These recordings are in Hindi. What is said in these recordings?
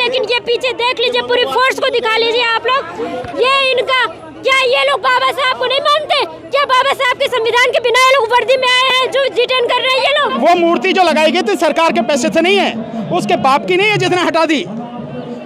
लेकिन ये पीछे देख लीजिए, पूरी फोर्स को दिखा लीजिए आप लोग। ये इनका क्या, ये लोग बाबा साहब को नहीं मानते क्या? बाबा साहब के संविधान के बिना ये लोग वर्दी में आए हैं जो डिटेन कर रहे हैं ये लोग। वो मूर्ति जो लगाई गई थी सरकार के पैसे से नहीं है, उसके बाप की नहीं है जिसने हटा दी।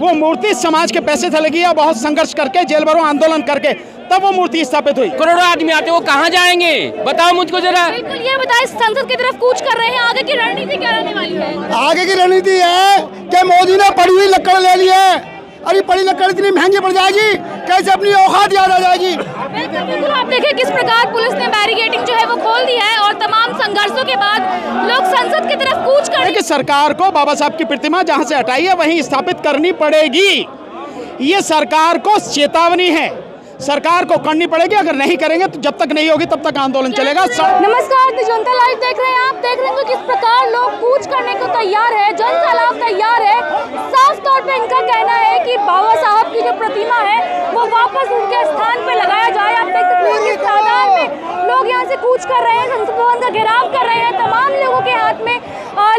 वो मूर्ति समाज के पैसे से लगी है, बहुत संघर्ष करके जेल भरो आंदोलन करके तब वो मूर्ति स्थापित हुई। करोड़ों आदमी आते, वो कहाँ जाएंगे बताओ मुझको जरा। बिल्कुल, ये बताइए, संसद की तरफ कूच कर रहे हैं, आगे की रणनीति क्या रहने वाली है? आगे की रणनीति है कि मोदी ने पड़ी हुई लकड़ ले ली है। अरे पड़ी लकड़ इतनी महंगी पड़ जाएगी, कैसे अपनी औकात याद आ जाएगी। बिल्कुल, आप देखिए किस प्रकार पुलिस ने बैरिकेडिंग जो है वो खोल दी है और तमाम संघर्षों के बाद लोग संसद की तरफ कूच कर रहे हैं। कि सरकार को बाबा साहब की प्रतिमा जहां से हटाई है वहीं स्थापित करनी पड़ेगी। ये सरकार को चेतावनी है, सरकार को करनी पड़ेगी। अगर नहीं करेंगे तो जब तक नहीं होगी तब तक आंदोलन चलेगा। नमस्कार, जनता लाइव देख रहे हैं आप। देख रहे हैं किस प्रकार लोग कूच करने को तैयार है, जन सैलाब तैयार है। साफ तौर पे इनका कहना है कि बाबा साहब की जो प्रतिमा है वो वापस उनके स्थान पे लगाया जाए। आप देख सकते हैं किस तादाद में लोग यहाँ से कूच कर रहे हैं, संसद भवन का घेराव कर रहे हैं। तमाम लोगों के हाथ में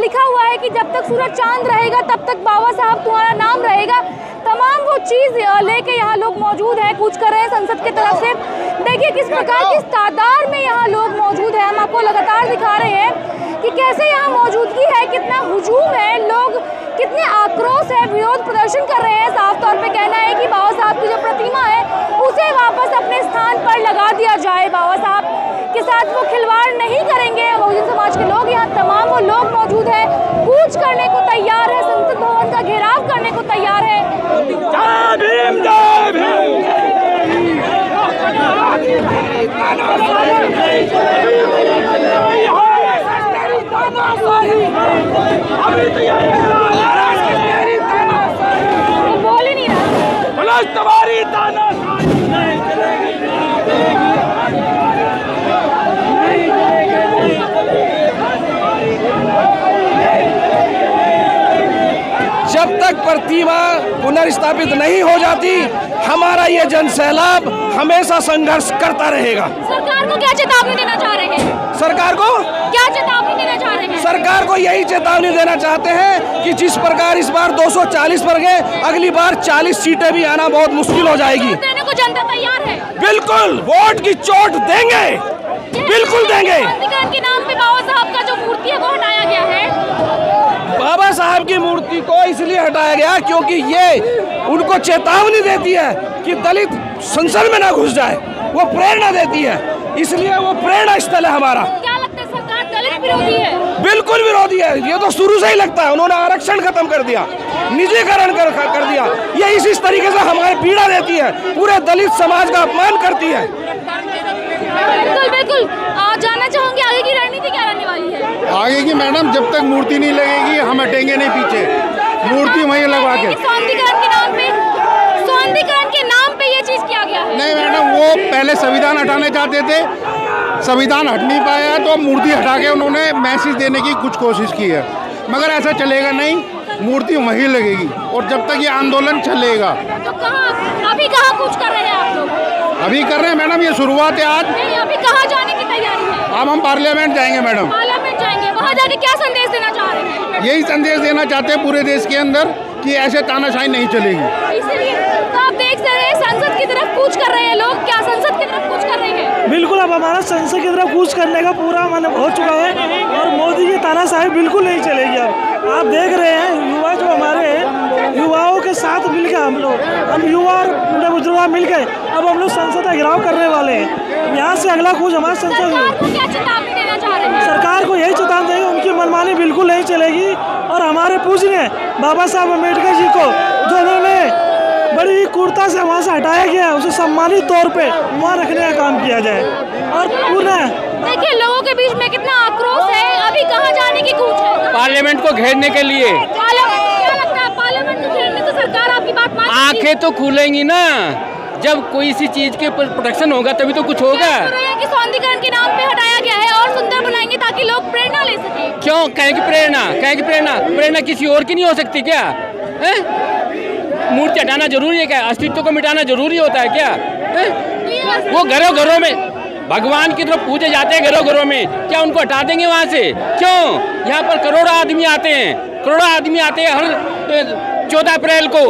लिखा हुआ है कि जब तक सूरज चांद रहेगा तब तक बाबा साहब तुम्हारा नाम रहेगा। तमाम वो चीज़ लेके यहाँ लोग मौजूद हैं, कूच कर रहे हैं संसद की तरफ से। देखिए किस प्रकार की तादाद में यहाँ लोग मौजूद हैं। हम आपको लगातार दिखा रहे हैं कि कैसे यहाँ मौजूदगी है, कितना हुजूम है, लोग कितने आक्रोश है, विरोध प्रदर्शन कर रहे हैं। साफ तौर पे कहना है कि बाबा साहब की जो प्रतिमा है उसे वापस अपने स्थान पर लगा दिया जाए। बाबा साहब के साथ वो खिलवाड़ नहीं करेंगे। बहुजन समाज के लोग यहाँ तमाम वो लोग मौजूद हैं, कूच करने को तैयार है, संसद भवन का घेराव करने को तैयार है। जय भीम, जय भीम। बोल ही नहीं रहा। जब तक प्रतिमा पुनर्स्थापित नहीं हो जाती हमारा ये जन सैलाब हमेशा संघर्ष करता रहेगा। सरकार को क्या चेतावनी देना चाह रहे हैं? सरकार को क्या चेतावनी देना चाह रहे हैं? सरकार को यही चेतावनी देना चाहते हैं कि जिस प्रकार इस बार 240 पर गए, अगली बार 40 सीटें भी आना बहुत मुश्किल हो जाएगी। देने को जनता तैयार है। बिल्कुल, वोट की चोट देंगे, बिल्कुल देंगे। के नाम पे बाबा साहब का जो मूर्ति है वो हटाया गया है। बाबा साहब की मूर्ति को इसलिए हटाया गया क्योंकि ये उनको चेतावनी देती है कि दलित संसद में ना घुस जाए, वो प्रेरणा देती है, इसलिए वो प्रेरणा स्थल है हमारा। क्या लगता है सरकार दलित विरोधी है? बिल्कुल विरोधी है, ये तो शुरू से ही लगता है। उन्होंने आरक्षण खत्म कर दिया, निजीकरण कर दिया। ये इस तरीके से हमारी पीड़ा देती है, पूरे दलित समाज का अपमान करती है। बिल्कुल बिल्कुल, जानना चाहूंगी आगे की रणनीति क्या रहने वाली है? आगे की मैडम, जब तक मूर्ति नहीं लगेगी हम हटेंगे नहीं पीछे। मूर्ति वहीं लगवा के सौंदर्यीकरण के नाम पे ये चीज किया गया है। नहीं मैडम, वो पहले संविधान हटाने चाहते थे, संविधान हट नहीं पाया तो मूर्ति हटा के उन्होंने मैसेज देने की कुछ कोशिश की है, मगर ऐसा चलेगा नहीं। मूर्ति वहीं लगेगी और जब तक ये आंदोलन चलेगा। तो अभी कहाँ कुछ कर रहे हैं आप लोग? अभी कर रहे हैं मैडम, ये शुरुआत है आज। नहीं, अभी कहाँ जाने की तैयारी है? अब हम पार्लियामेंट जाएंगे मैडम। पार्लियामेंट जाएंगे, वहाँ जाके क्या संदेश देना चाह रहे हैं? यही संदेश देना चाहते हैं पूरे देश के अंदर कि ऐसे तानाशाही नहीं चलेगी। इसलिए तो आप देख रहे हैं संसद की तरफ कूच कर रहे हैं लोग। क्या संसद की तरफ कूच कर रहे हैं? बिल्कुल, अब हमारा संसद की तरफ कूच करने का पूरा मन हो चुका है और मोदी की तानाशाही बिल्कुल नहीं चलेगी। अब आप देख रहे हैं युवा जो हमारे हैं, युवाओं के साथ मिलकर हम युवा और बूढ़े बुजुर्ग मिलकर अब हम लोग संसद का घेराव करने वाले हैं। यहाँ से अगला कूच हमारा संसद सरकार को क्या चेतावनी देना चाह रहे हैं? सरकार को यही चेतावनी देंगे, उनकी मनमानी बिल्कुल नहीं चलेगी। और हमारे पूजनीय बाबा साहब अम्बेडकर जी को जो उन्होंने बड़ी क्रूरता से वहाँ से हटाया गया है, उसे सम्मानित तौर पे वहाँ रखने का काम किया जाए। और पुनः देखिए लोगों के बीच में कितना आक्रोश है। अभी कहाँ जाने की कूच है? पार्लियामेंट को घेरने के लिए। क्या लगता है पार्लियामेंट को घेरने से सरकार आपकी बात मान? आंखें तो खुलेंगी ना, जब कोई सी चीज के प्रोटेक्शन होगा तभी तो कुछ होगा। कि सौंदर्यीकरण के नाम पे हटाया गया है और सुंदर बनाएंगे ताकि लोग प्रेरणा ले सके। क्यों? कहें कि प्रेरणा किसी और की नहीं हो सकती क्या? है? मूर्ति हटाना जरूरी है क्या? अस्तित्व को मिटाना जरूरी होता है क्या? है? वो घरों में भगवान की तरफ पूजे जाते हैं, घरों में, क्या उनको हटा देंगे वहाँ से? क्यों? यहाँ पर करोड़ों आदमी आते हैं, हर 14 अप्रैल को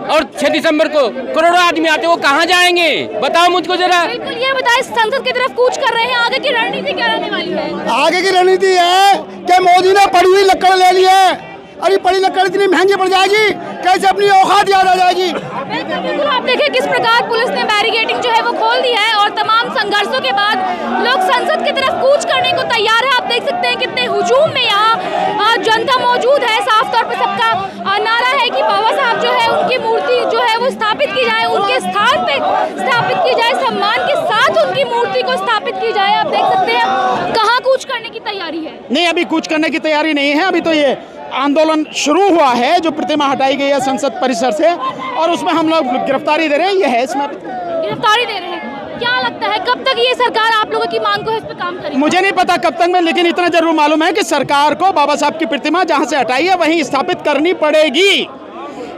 और 6 दिसंबर को करोड़ों आदमी आते, वो कहाँ जाएंगे बताओ मुझको जरा। बिल्कुल, ये बताएं संसद की तरफ कूच कर रहे हैं, आगे की रणनीति क्या रहने वाली है? आगे की रणनीति है कि मोदी ने पड़ी हुई लकड़ ले ली है। अरे पड़ी लकड़ इतनी महंगी पड़ जाएगी, कैसे अपनी औकात याद आ जाएगी। बिल्कुल, आप देखिए किस प्रकार पुलिस ने बैरिकेडिंग जो है वो खोल दी है और तमाम संघर्षों के बाद लोग संसद की तरफ कूच करने को तैयार है। आप देख सकते हैं कितने हुजूम में यहाँ जनता मौजूद है। साफ तौर पर सबका नारा है कि बाबा साहब जो है उनकी मूर्ति जो है वो स्थापित की जाए, उनके स्थान पे स्थापित की जाए, सम्मान के साथ उनकी मूर्ति को स्थापित की जाए। आप देख सकते हैं कहाँ कूच करने की तैयारी है। नहीं, अभी कूच करने की तैयारी नहीं है। अभी तो ये आंदोलन शुरू हुआ है, जो प्रतिमा हटाई गई है संसद परिसर से, और उसमें हम लोग गिरफ्तारी दे रहे हैं। ये है, इसमें गिरफ्तारी दे रहे हैं। क्या लगता है कब तक ये सरकार आप लोगों की मांग को इस पे काम करेगी? मुझे नहीं पता कब तक में, लेकिन इतना जरूर मालूम है कि सरकार को बाबा साहब की प्रतिमा जहां से हटाई है वहीं स्थापित करनी पड़ेगी।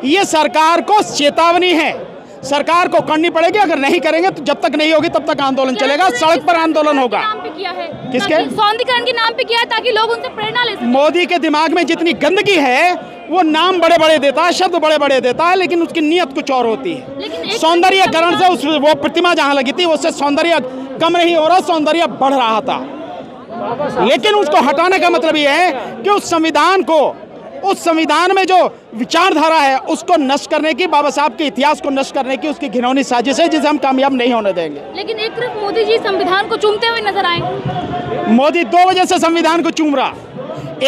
ये सरकार को चेतावनी है, सरकार को करनी पड़ेगी। अगर नहीं करेंगे तो जब तक नहीं होगी तब तक आंदोलन चलेगा, सड़क पर आंदोलन होगा। नाम पे किया है किसके? सौंदर्यीकरण के नाम पे किया है ताकि लोग उनसे प्रेरणा ले सकें। मोदी के दिमाग में जितनी गंदगी है, वो नाम बड़े बड़े देता है, शब्द बड़े बड़े देता है, लेकिन उसकी नीयत कुछ और होती है। सौंदर्यीकरण से उस वो प्रतिमा जहां लगी थी उससे सौंदर्य कम नहीं हो रहा, सौंदर्य बढ़ रहा था। लेकिन उसको हटाने का मतलब ये है कि उस संविधान को, उस संविधान में जो विचारधारा है उसको नष्ट करने की, बाबा साहब के इतिहास को नष्ट करने की उसकी घिनौनी साजिश है, जिसे हम कामयाब नहीं होने देंगे। लेकिन एक तरफ मोदी जी संविधान को चूमते हुए नजर आए। मोदी 2 वजह से संविधान को चूम रहा।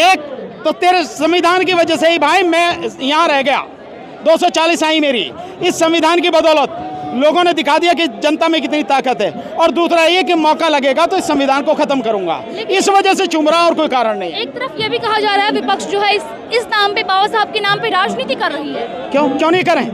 एक तो तेरे संविधान की वजह से ही भाई मैं यहाँ रह गया, 240 आई मेरी। इस संविधान की बदौलत लोगों ने दिखा दिया कि जनता में कितनी ताकत है। और दूसरा ये कि मौका लगेगा तो इस संविधान को खत्म करूंगा, इस वजह से चुम रहा और कोई कारण नहीं है। एक तरफ ये भी कहा जा रहा है विपक्ष जो है इस नाम पे, बाबा साहब के नाम पे राजनीति कर रही है। क्यों नहीं करें?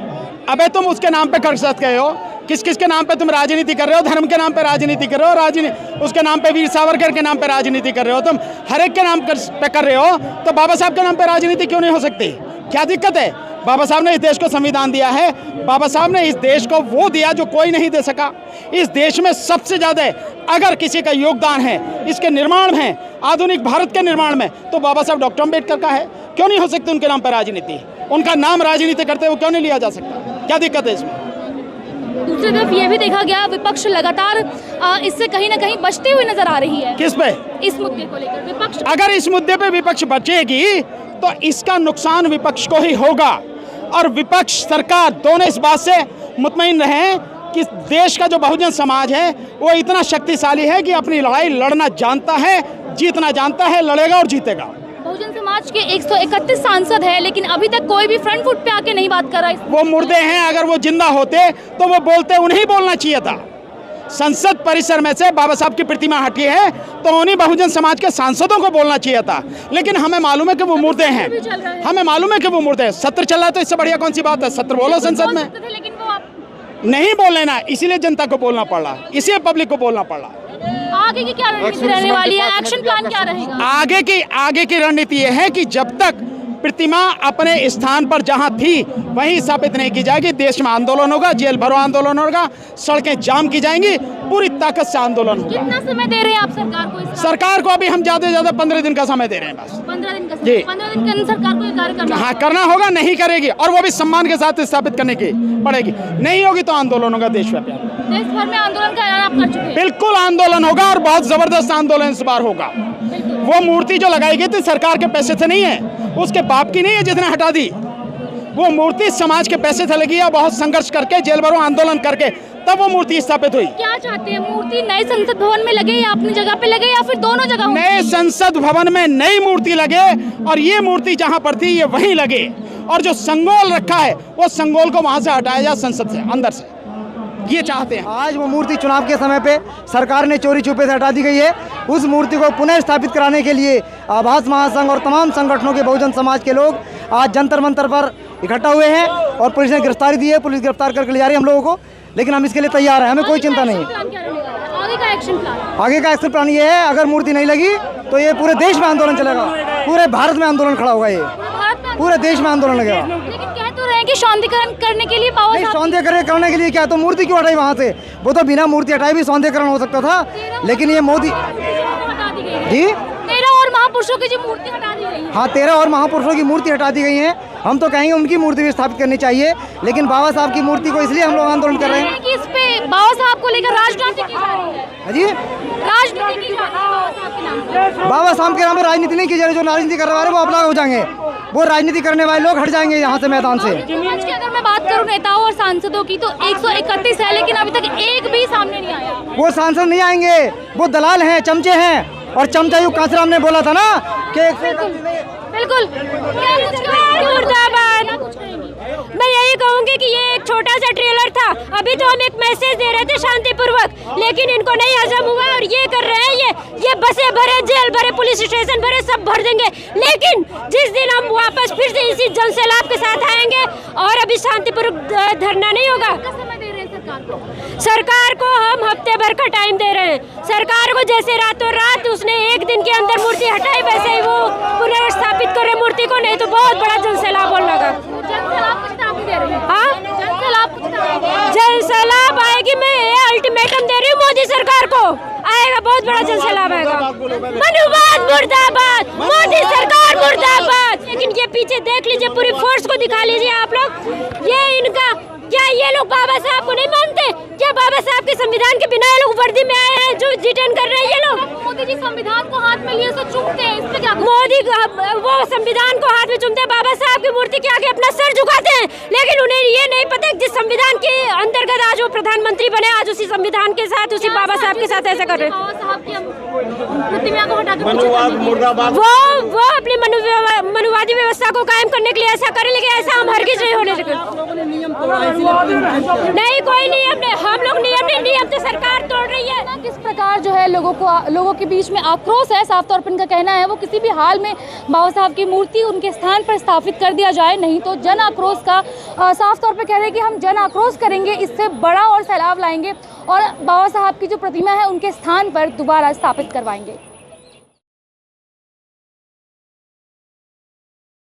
अबे तुम उसके नाम पे कर सकते हो, किस किस के नाम पे तुम राजनीति कर रहे हो? धर्म के नाम पे राजनीति कर रहे हो, उसके नाम पे वीर सावरकर के नाम पे राजनीति कर रहे हो, तुम हर एक के नाम पे कर रहे हो, तो बाबा साहब के नाम पे राजनीति क्यों नहीं हो सकती? क्या दिक्कत है? बाबा साहब ने इस देश को संविधान दिया है, बाबा साहब ने इस देश को वो दिया जो कोई नहीं दे सका। इस देश में सबसे ज़्यादा अगर किसी का योगदान है इसके निर्माण में, आधुनिक भारत के निर्माण में, तो बाबा साहब डॉक्टर अम्बेडकर का है। क्यों नहीं हो सकती उनके नाम पर राजनीति? उनका नाम राजनीति करते हुए क्यों नहीं लिया जा सकता? क्या दिक्कत है इसमें? दूसरी तरफ ये भी देखा गया विपक्ष लगातार इससे कहीं ना कहीं बचते हुए नजर आ रही है। किस पे? इस मुद्दे को लेकर विपक्ष, अगर इस मुद्दे पे विपक्ष बचेगी तो इसका नुकसान विपक्ष को ही होगा। और विपक्ष सरकार दोनों इस बात से मुतमईन रहें कि देश का जो बहुजन समाज है वो इतना शक्तिशाली है कि अपनी लड़ाई लड़ना जानता है, जीतना जानता है, लड़ेगा और जीतेगा। बहुजन समाज के 131 सांसद हैं, लेकिन अभी तक कोई भी फ्रंट फुट पे आके नहीं बात कर रहा है। वो मुर्दे हैं, अगर वो जिंदा होते तो वो बोलते, उन्हें बोलना चाहिए था। संसद परिसर में से बाबा साहब की प्रतिमा हटी है तो उन्हीं बहुजन समाज के सांसदों को बोलना चाहिए था, लेकिन हमें मालूम है कि वो मुर्दे हैं, हमें मालूम है कि वो मुर्दे हैं। सत्र चल रहा है तो इससे बढ़िया कौन सी बात है? सत्र बोलो संसद में, लेकिन वो आप नहीं बोल लेना, इसीलिए जनता को बोलना पड़ रहा, इसीलिए पब्लिक को बोलना पड़ रहा। आगे की क्या रणनीति रहने वाली है? एक्शन प्लान क्या रहेगा? आगे की रणनीति ये है कि जब तक प्रतिमा अपने स्थान पर जहां थी वहीं स्थापित नहीं की जाएगी, देश में आंदोलन होगा, जेल भरो आंदोलन होगा, सड़कें जाम की जाएंगी, पूरी ताकत से आंदोलन होगा। कितना समय दे रहे हैं आप सरकार को? सरकार को अभी हम ज्यादा से ज्यादा 15 दिन का समय दे रहे हैं बस। 15 दिन का जी। 15 दिन के अंदर सरकार को ये कार्य करना हाँ, करना होगा, नहीं करेगी और वो भी सम्मान के साथ स्थापित करने की पड़ेगी। नहीं होगी तो आंदोलन होगा देशव्यापी। देश भर में आंदोलन का ऐलान आप कर चुके हैं। बिल्कुल आंदोलन होगा और बहुत जबरदस्त आंदोलन इस बार होगा। वो मूर्ति जो लगाई गई थी सरकार के पैसे से नहीं है, उसके बाप की नहीं है जिसने हटा दी। वो मूर्ति समाज के पैसे से लगी है, बहुत संघर्ष करके, जेल भरो आंदोलन करके तब वो मूर्ति स्थापित हुई। क्या चाहते हैं? मूर्ति नए संसद भवन में लगे या अपनी जगह पे लगे या फिर दोनों जगह? नए संसद भवन में नई मूर्ति लगे और ये मूर्ति जहां पर थी ये वहीं लगे, और जो संगोल रखा है वो संगोल को वहां से हटाया जाए संसद से, अंदर से, ये चाहते हैं। आज वो मूर्ति चुनाव के समय पे सरकार ने चोरी छुपे से हटा दी गई है। उस मूर्ति को पुनः स्थापित कराने के लिए आभास महासंघ और तमाम संगठनों के बहुजन समाज के लोग आज जंतर मंतर पर इकट्ठा हुए हैं और पुलिस ने गिरफ्तारी दी है। पुलिस गिरफ्तार करके ले जा रही है हम लोगों को, लेकिन हम इसके लिए तैयार हैं, हमें कोई चिंता नहीं है। आगे का एक्शन प्लान? आगे का एक्शन प्लान ये है, अगर मूर्ति नहीं लगी तो ये पूरे देश में आंदोलन चलेगा, पूरे भारत में आंदोलन खड़ा होगा, ये पूरे देश में आंदोलन लगेगा। लेकिन कह तो रहे हैं कि सौंदर्यीकरण करने के लिए बाबा साहब, सौंदर्यीकरण करने के लिए क्या, तो मूर्ति क्यों हटाई वहाँ से? वो तो बिना मूर्ति हटाई भी सौंदर्यीकरण हो सकता था, लेकिन ये मोदी हटा दी गई है। जी 13 और महापुरुषों की जो मूर्ति हटा दी गई है। हाँ, 13 और महापुरुषों की मूर्ति हटा दी गई है। हम तो कहेंगे उनकी मूर्ति भी स्थापित करनी चाहिए, लेकिन बाबा साहब की मूर्ति को इसलिए हम लोग आंदोलन कर रहे हैं कि इस पे बाबा साहब को लेकर राजनीति की जा रही है। जी, राजनीति की जा रही है बाबा साहब के नाम पे। बाबा साहब के नाम पे राजनीति नहीं की जा रही। जो राजनीति करने वाले वो अपना हो जाएंगे, वो राजनीति करने वाले लोग हट जाएंगे यहाँ से मैदान से। आज की अगर मैं बात करूं नेताओं और सांसदों की तो 131 है, लेकिन अभी तक एक भी सामने नहीं आया। वो सांसद नहीं आएंगे, वो दलाल हैं, चमचे हैं। और चमचा युग कांचराम ने बोला था ना कि बिल्कुल। मैं यही कहूंगी कि ये एक छोटा सा ट्रेलर था। अभी तो हम एक मैसेज दे रहे थे शांतिपूर्वक, लेकिन इनको नहीं हजम हुआ और ये कर रहे हैं। ये बसें भरे, जेल भरे, पुलिस स्टेशन भरे, सब भर देंगे। लेकिन जिस दिन हम वापस फिर से इसी जन सैलाब के साथ आएंगे और अभी शांतिपूर्वक धरना नहीं होगा। सरकार को हम हफ्ते भर का टाइम दे रहे हैं। सरकार को जैसे रातों रात उसने एक दिन के अंदर मूर्ति हटाई, वैसे ही वो पुनर्स्थापित करे मूर्ति को, नहीं तो बहुत बड़ा जन सैलाब होने लगा। जन सैलाब आएगी। मैं अल्टीमेटम दे रही हूँ मोदी सरकार को, आएगा बहुत बड़ा जन सैलाब आएगा। मनुवाद मुर्दाबाद, मोदी सरकार मुर्दाबाद। लेकिन ये पीछे देख लीजिए, पूरी फोर्स को दिखा लीजिए आप लोग। ये इनका क्या, ये लोग बाबा साहब को नहीं मानते क्या? बाबा साहब के संविधान के बिना ये लोग वर्दी में आए हैं जो डिटेन कर रहे हैं ये लोग। मोदी जी संविधान को हाथ में लिए तो चूमते हैं, इसमें क्या? मोदी वो संविधान को हाथ में चूमते हैं, बाबा साहब की मूर्ति के आगे अपना सर झुकाते हैं, लेकिन उन्हें ये नहीं पता जिस संविधान के अंतर्गत आज वो प्रधानमंत्री बने, आज उसी संविधान के साथ, उसी बाबा साहब के साथ ऐसा कर रहे हैं। वो अपनी मनुवादी व्यवस्था को कायम करने के लिए ऐसा करें, लेकिन ऐसा हम हरगिज नहीं होने देंगे। नहीं, कोई नियम नहीं, हम लोग नियम तो सरकार तोड़ रही है। किस प्रकार जो है लोगों के बीच में आक्रोश है, साफ तौर पर इनका कहना है वो किसी भी हाल में बाबा साहब की मूर्ति उनके स्थान पर स्थापित कर दिया जाए, नहीं तो जन आक्रोश का साफ तौर पर कह रहे हैं कि हम जन आक्रोश करेंगे, इससे बड़ा और सैलाब लाएंगे और बाबा साहब की जो प्रतिमा है उनके स्थान पर दोबारा स्थापित करवाएंगे।